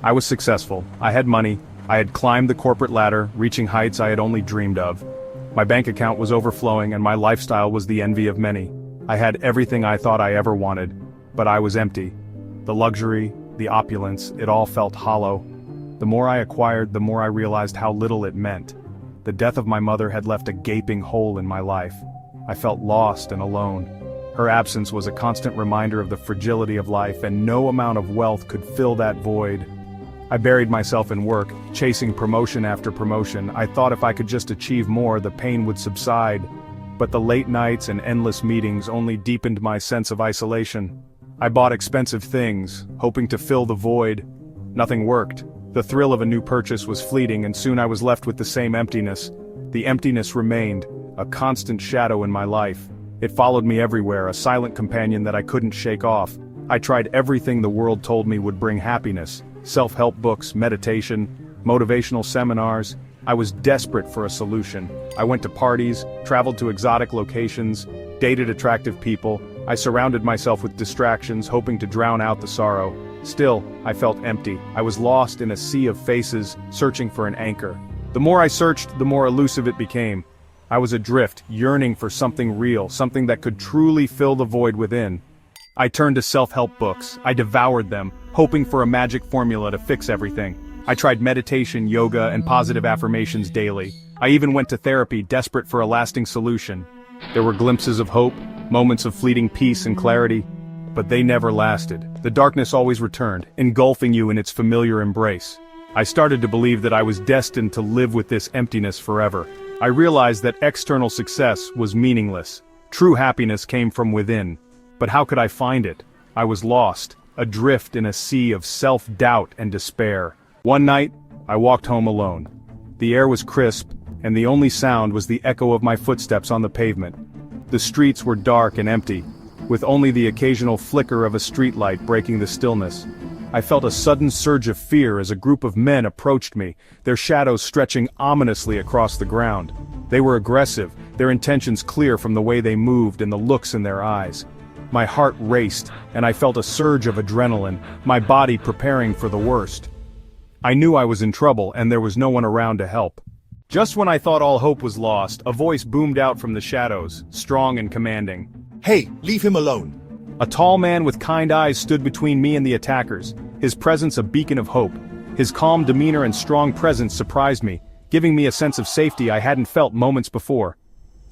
I was successful, I had money, I had climbed the corporate ladder, reaching heights I had only dreamed of. My bank account was overflowing and my lifestyle was the envy of many. I had everything I thought I ever wanted, but I was empty. The luxury, the opulence, it all felt hollow. The more I acquired, the more I realized how little it meant. The death of my mother had left a gaping hole in my life. I felt lost and alone. Her absence was a constant reminder of the fragility of life, and no amount of wealth could fill that void. I buried myself in work, chasing promotion after promotion. I thought if I could just achieve more, the pain would subside. But the late nights and endless meetings only deepened my sense of isolation. I bought expensive things, hoping to fill the void. Nothing worked. The thrill of a new purchase was fleeting, and soon I was left with the same emptiness. The emptiness remained, a constant shadow in my life. It followed me everywhere, a silent companion that I couldn't shake off. I tried everything the world told me would bring happiness. Self-help books, meditation, motivational seminars. I was desperate for a solution. I went to parties, traveled to exotic locations, dated attractive people. I surrounded myself with distractions, hoping to drown out the sorrow. Still, I felt empty. I was lost in a sea of faces, searching for an anchor. The more I searched, the more elusive it became. I was adrift, yearning for something real, something that could truly fill the void within. I turned to self-help books. I devoured them, hoping for a magic formula to fix everything. I tried meditation, yoga, and positive affirmations daily. I even went to therapy, desperate for a lasting solution. There were glimpses of hope, moments of fleeting peace and clarity, but they never lasted. The darkness always returned, engulfing you in its familiar embrace. I started to believe that I was destined to live with this emptiness forever. I realized that external success was meaningless. True happiness came from within. But how could I find it? I was lost, adrift in a sea of self-doubt and despair. One night, I walked home alone. The air was crisp, and the only sound was the echo of my footsteps on the pavement. The streets were dark and empty, with only the occasional flicker of a streetlight breaking the stillness. I felt a sudden surge of fear as a group of men approached me, their shadows stretching ominously across the ground. They were aggressive, their intentions clear from the way they moved and the looks in their eyes. My heart raced, and I felt a surge of adrenaline, my body preparing for the worst. I knew I was in trouble, and there was no one around to help. Just when I thought all hope was lost, a voice boomed out from the shadows, strong and commanding. Hey, leave him alone. A tall man with kind eyes stood between me and the attackers, his presence a beacon of hope. His calm demeanor and strong presence surprised me, giving me a sense of safety I hadn't felt moments before.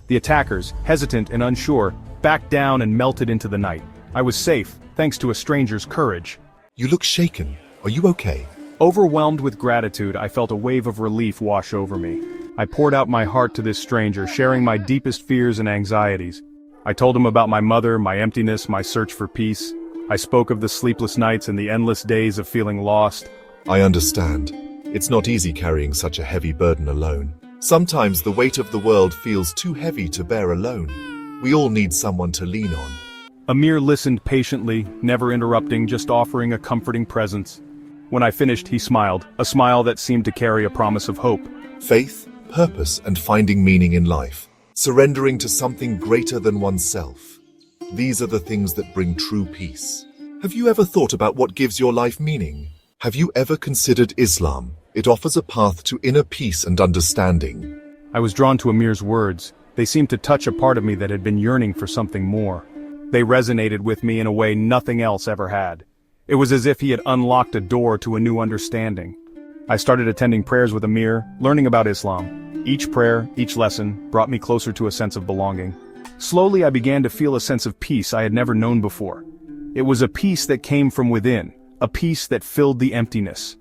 The attackers, hesitant and unsure, backed down and melted into the night. I was safe, thanks to a stranger's courage. You look shaken. Are you okay? Overwhelmed with gratitude, I felt a wave of relief wash over me. I poured out my heart to this stranger, sharing my deepest fears and anxieties. I told him about my mother, my emptiness, my search for peace. I spoke of the sleepless nights and the endless days of feeling lost. I understand. It's not easy carrying such a heavy burden alone. Sometimes the weight of the world feels too heavy to bear alone. We all need someone to lean on. Amir listened patiently, never interrupting, just offering a comforting presence. When I finished, he smiled, a smile that seemed to carry a promise of hope. Faith, purpose, and finding meaning in life. Surrendering to something greater than oneself. These are the things that bring true peace. Have you ever thought about what gives your life meaning? Have you ever considered Islam? It offers a path to inner peace and understanding. I was drawn to Amir's words. They seemed to touch a part of me that had been yearning for something more. They resonated with me in a way nothing else ever had. It was as if he had unlocked a door to a new understanding. I started attending prayers with Amir, learning about Islam. Each prayer, each lesson, brought me closer to a sense of belonging. Slowly I began to feel a sense of peace I had never known before. It was a peace that came from within, a peace that filled the emptiness.